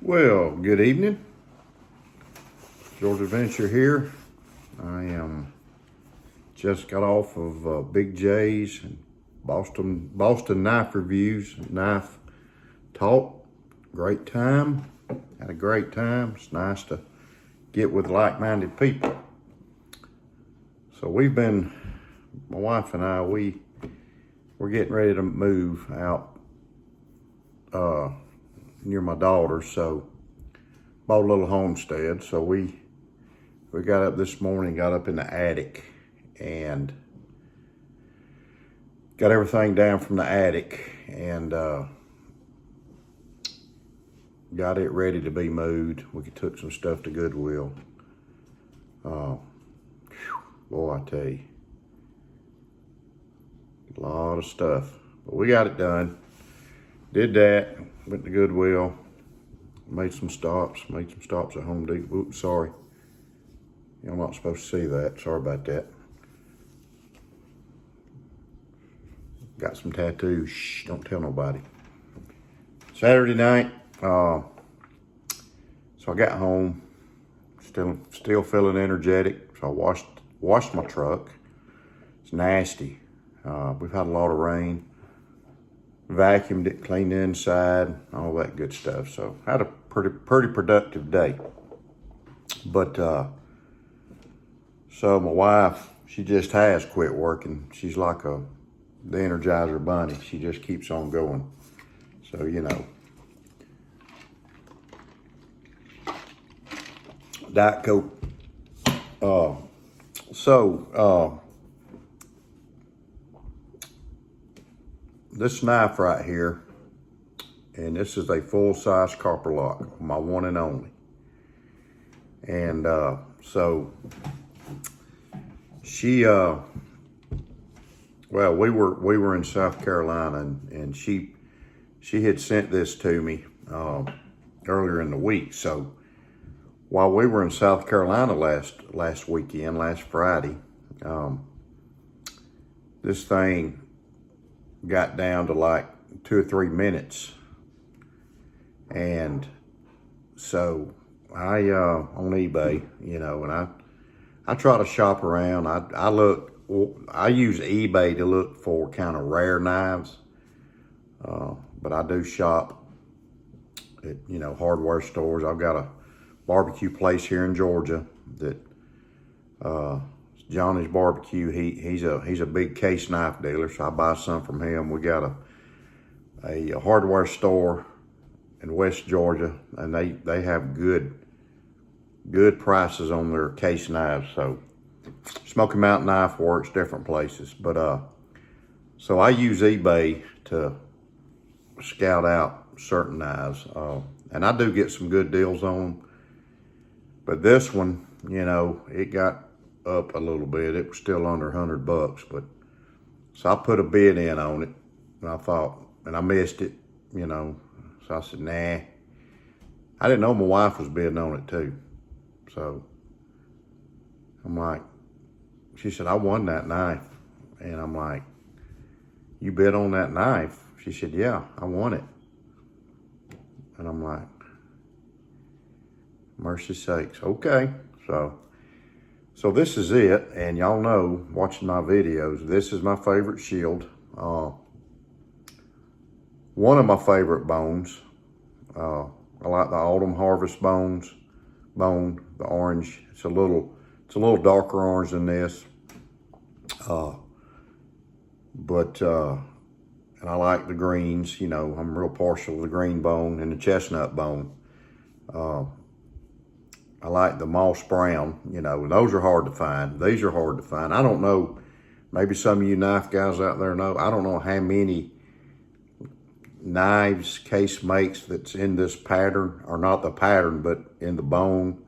Well, good evening. George Adventure here. I am just got off of Big J's and Boston Knife Reviews, Knife Talk. Great time. Had a great time. It's nice to get with like-minded people. So my wife and I, we're getting ready to move out near my daughter, so bought a little homestead. So we got up this morning, got up in the attic and got everything down from the attic and got it ready to be moved. We took some stuff to Goodwill. Boy, I tell you, a lot of stuff, but we got it done. Did that, went to Goodwill, made some stops at Home Depot. Oops, sorry. Y'all not supposed to see that. Sorry about that. Got some tattoos. Shh, don't tell nobody. Saturday night, so I got home, still feeling energetic. So I washed my truck. It's nasty. We've had a lot of rain. Vacuumed it, cleaned the inside, all that good stuff. So had a pretty productive day. But so my wife, she just has quit working. She's like the Energizer Bunny. She just keeps on going. So, you know. Diet Coke. This knife right here, and this is a full-size Copperlock, my one and only. And so she, well, we were in South Carolina, and she had sent this to me earlier in the week. So while we were in South Carolina last weekend, last Friday, this thing got down to like 2 or 3 minutes. And so I on eBay, you know, and I try to shop around. I use eBay to look for kind of rare knives, but I do shop at, you know, hardware stores. I've got a barbecue place here in Georgia that Johnny's Barbecue. He's a big case knife dealer, so I buy some from him. We got a hardware store in West Georgia, and they have good prices on their case knives. So Smoky Mountain Knife Works, different places. But so I use eBay to scout out certain knives, and I do get some good deals on them. But this one, you know, it got up a little bit. It was still under $100, but so I put a bid in on it, and I thought, and I missed it, you know. So I said, nah. I didn't know my wife was bidding on it too. So I'm like, she said, I won that knife. And I'm like, you bid on that knife? She said, yeah, I won it. And I'm like, mercy sakes, okay. So this is it, and y'all know, watching my videos, this is my favorite shield. One of my favorite bones. I like the Autumn Harvest bone, the orange. It's a little darker orange than this. And I like the greens, you know, I'm real partial to the green bone and the chestnut bone. I like the moss brown, you know, and those are hard to find. These are hard to find. I don't know, maybe some of you knife guys out there know, I don't know how many knives Case makes that's in this pattern, or not the pattern, but in the bone.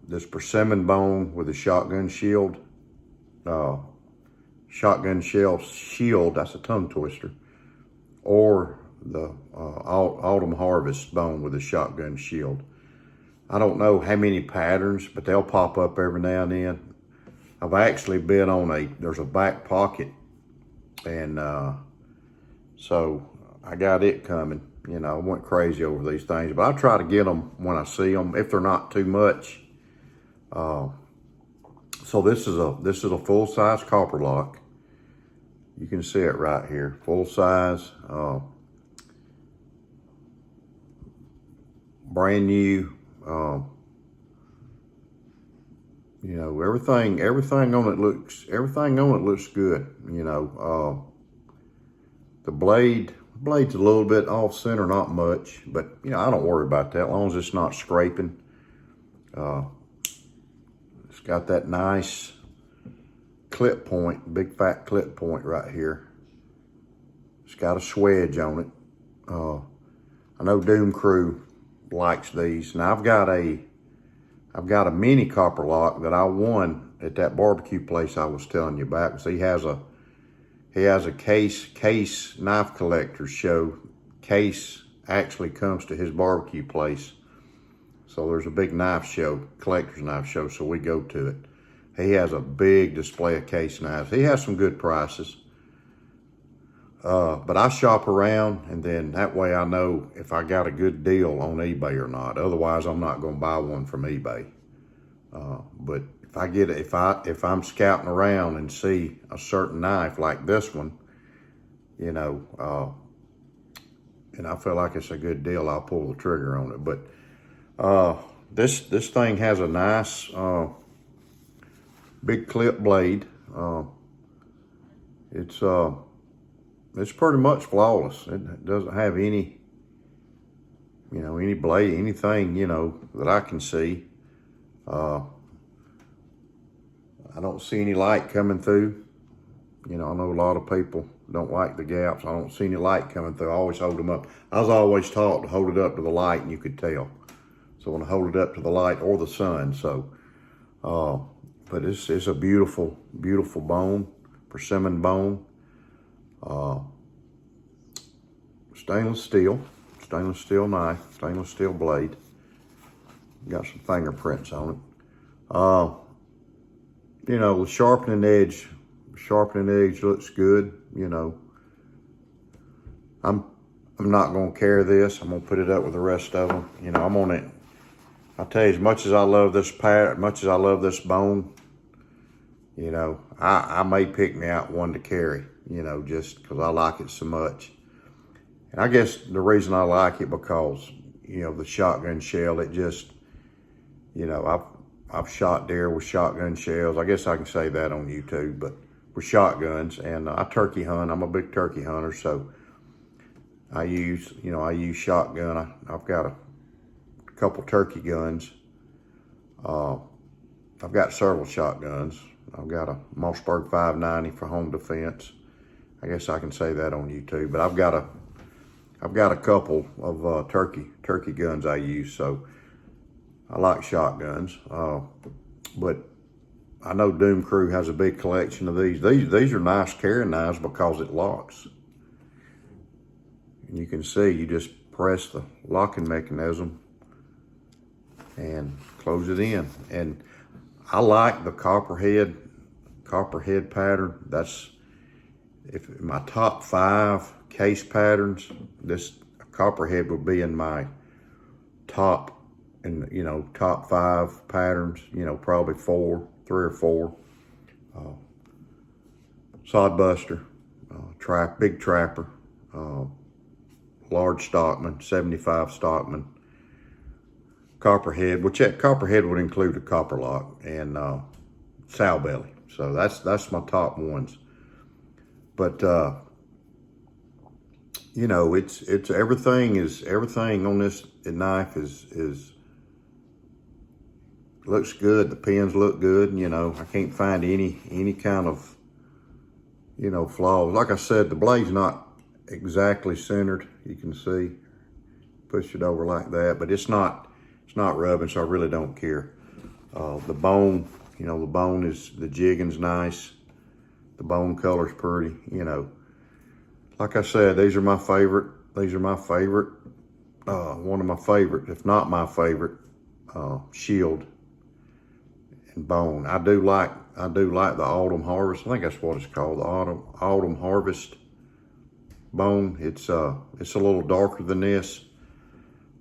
This Persimmon bone with a shotgun shield. Shotgun shell shield, that's a tongue twister. Or the Autumn Harvest bone with a shotgun shield. I don't know how many patterns, but they'll pop up every now and then. I've actually been on there's a back pocket, and so I got it coming. You know, I went crazy over these things, but I try to get them when I see them, if they're not too much. So this is a full-size Copperlock. You can see it right here, full size, brand new. You know, everything on it looks good. You know, the blade's a little bit off center, not much, but you know, I don't worry about that as long as it's not scraping. It's got that nice clip point, big fat clip point right here. It's got a swedge on it. I know Doom Crew likes these. Now I've got a mini Copperlock that I won at that barbecue place I was telling you about. So he has a case knife collector show. Case actually comes to his barbecue place. So there's a big knife show, collector's knife show, so we go to it. He has a big display of case knives. He has some good prices. But I shop around, and then that way I know if I got a good deal on eBay or not. Otherwise, I'm not going to buy one from eBay. But if I'm scouting around and see a certain knife like this one, you know, and I feel like it's a good deal, I'll pull the trigger on it. But this thing has a nice big clip blade. It's pretty much flawless. It doesn't have any, you know, any blade, anything, you know, that I can see. I don't see any light coming through. You know, I know a lot of people don't like the gaps. I don't see any light coming through. I always hold them up. I was always taught to hold it up to the light and you could tell. So when I hold it up to the light or the sun, so, but it's a beautiful, beautiful bone, persimmon bone. Stainless steel knife, stainless steel blade. Got some fingerprints on it. You know, the sharpening edge looks good. You know, I'm not gonna carry this. I'm gonna put it up with the rest of them. You know, I'm on it. I tell you, as much as I love this bone, you know, I may pick me out one to carry, you know, just because I like it so much. And I guess the reason I like it because, you know, the shotgun shell, it just, you know, I've shot deer with shotgun shells. I guess I can say that on YouTube, but with shotguns, and I turkey hunt. I'm a big turkey hunter, so I use shotgun. I've got a couple turkey guns. I've got several shotguns. I've got a Mossberg 590 for home defense. I guess I can say that on YouTube, but I've got a couple of turkey guns I use, so I like shotguns. But I know Doom Crew has a big collection of these. These are nice carrying knives because it locks. And you can see, you just press the locking mechanism and close it in. And I like the copperhead pattern. That's my top 5 case patterns. This copperhead would be in my top 5 patterns. You know, probably 3 or 4. Sodbuster, big trapper, large stockman, 75 stockman, copperhead, which that copperhead would include a Copperlock, and sow belly. So that's my top ones. But you know, it's everything on this knife is looks good. The pins look good. You know, I can't find any kind of, you know, flaws. Like I said, the blade's not exactly centered. You can see, push it over like that, but it's not rubbing, so I really don't care. The bone, you know, the jigging's nice. The bone color's pretty, you know. Like I said, these are my favorite. One of my favorite, if not my favorite, shield and bone. I do like the Autumn Harvest. I think that's what it's called, the Autumn Harvest bone. It's a little darker than this,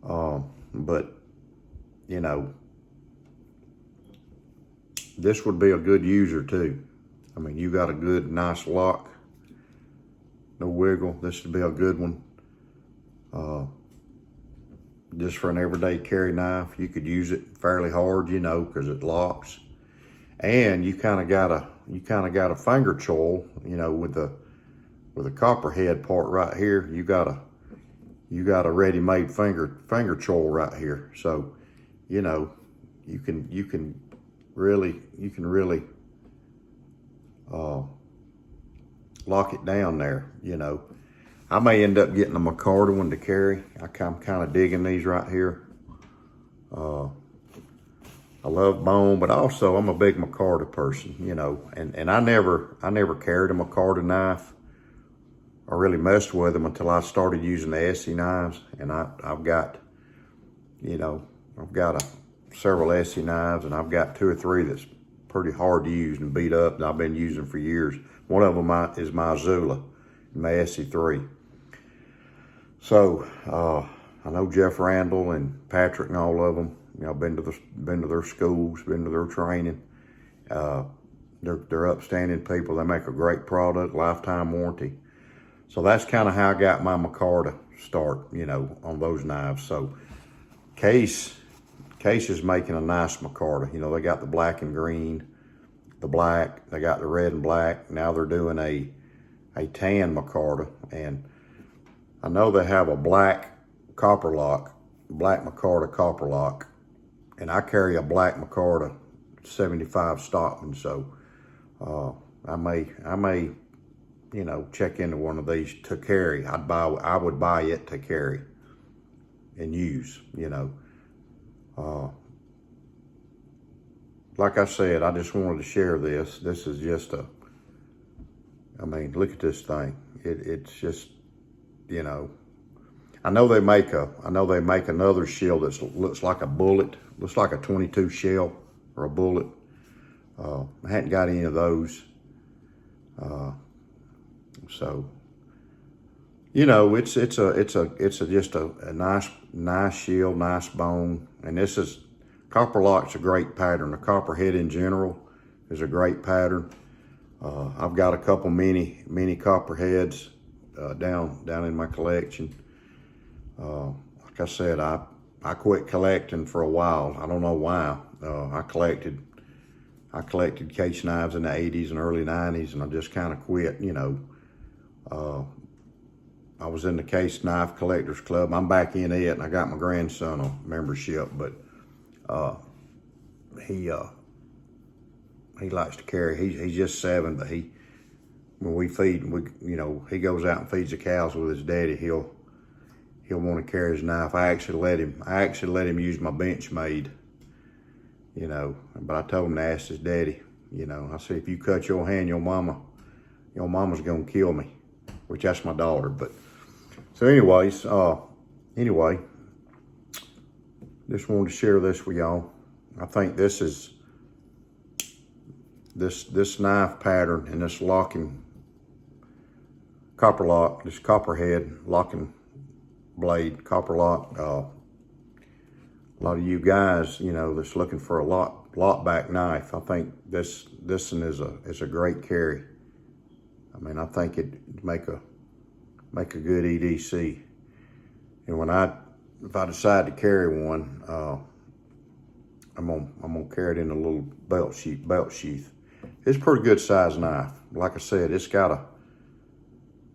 but you know, this would be a good user too. I mean, you got a good, nice lock, no wiggle. This would be a good one. Just for an everyday carry knife. You could use it fairly hard, you know, because it locks. And you kind of got a finger choil, you know, with the copperhead part right here. You got a ready-made finger choil right here. So, you know, you can really lock it down there, you know. I may end up getting a micarta one to carry. I'm kind of digging these right here. I love bone, but also I'm a big micarta person, you know. And I never carried a micarta knife. I really messed with them until I started using the Essie knives, and I've got, you know, several Essie knives, and I've got 2 or 3 that's pretty hard to use and beat up that I've been using for years. One of them is my Azula, my Essie 3. So I know Jeff Randall and Patrick and all of them. You know, I've been to their schools, been to their training. They're upstanding people. They make a great product, lifetime warranty. So that's kind of how I got my micarta start, you know, on those knives. So Case is making a nice micarta. You know, they got the black and green, the black, they got the red and black. Now they're doing a tan micarta, and I know they have a black Copperlock, black micarta Copperlock, and I carry a black micarta 75 Stockman. So I may, you know, check into one of these to carry. I would buy it to carry and use, you know. Like I said, I just wanted to share this. This is just I mean, look at this thing. It's just, you know, I know they make another shell that looks like a bullet, looks like a 22 shell or a bullet. I hadn't got any of those. So, you know, it's just a nice shell, nice bone. And this is, Copperlock's a great pattern. The copperhead in general is a great pattern. I've got a couple mini copperheads down in my collection. Like I said, I quit collecting for a while. I don't know why. I collected case knives in the 80s and early 90s, and I just kind of quit, you know. I was in the Case Knife Collectors Club. I'm back in it, and I got my grandson a membership, but he likes to carry. He's just 7, but when we feed, you know, he goes out and feeds the cows with his daddy. He'll want to carry his knife. I actually let him use my Benchmade, you know, but I told him to ask his daddy. You know, I said, if you cut your hand, your mama's gonna kill me, which that's my daughter. But so anyways, just wanted to share this with y'all. I think this is this knife pattern and this locking Copperlock, this copperhead locking blade Copperlock. A lot of you guys, you know, that's looking for a lock back knife, I think this one is a great carry. I mean, I think it'd make a good EDC. And if I decide to carry one, I'm gonna carry it in a little belt sheath. It's a pretty good size knife. Like I said, it's got a,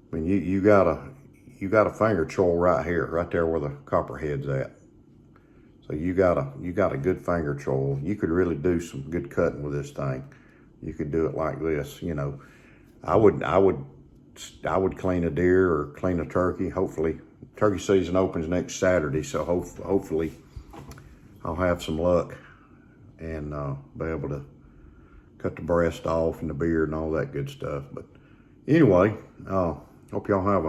I mean, you got a finger choil right here, right there where the copperhead's at. So you got a good finger choil. You could really do some good cutting with this thing. You could do it like this, you know. I would clean a deer or clean a turkey. Hopefully, turkey season opens next Saturday, so hopefully I'll have some luck and be able to cut the breast off and the beard and all that good stuff. But anyway, hope y'all have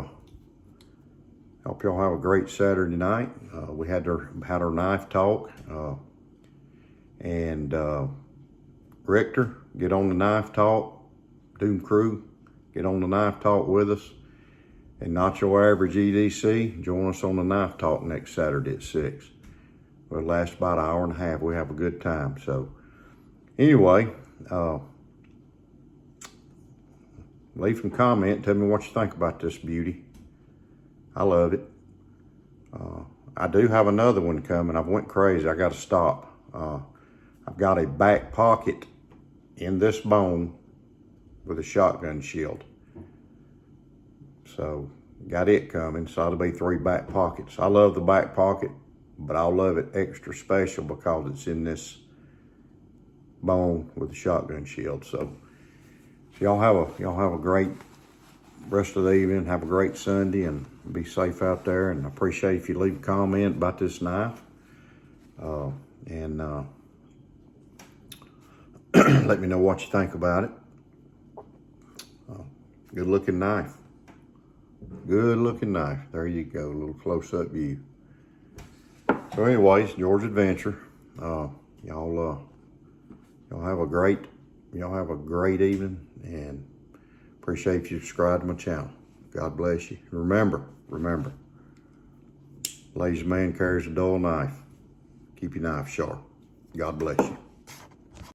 a great Saturday night. We had our knife talk, and Richter, get on the knife talk. Doom Crew, get on the knife talk with us. and not your average EDC, join us on the Knife Talk next Saturday at 6. It'll last about an hour and a half. We have a good time. So anyway, leave some comment. Tell me what you think about this beauty. I love it. I do have another one coming. I went crazy. I got to stop. I've got a back pocket in this bone with a shotgun shield. So got it coming. So that'll be 3 back pockets. I love the back pocket, but I'll love it extra special because it's in this bone with a shotgun shield. So y'all have a great rest of the evening. Have a great Sunday and be safe out there. And I appreciate if you leave a comment about this knife. Let me know what you think about it. Good looking knife. Good looking knife. There you go, a little close up view. So anyways, George Adventure. Y'all have a great evening, and appreciate if you subscribe to my channel. God bless you. Remember, lazy man carries a dull knife. Keep your knife sharp. God bless you.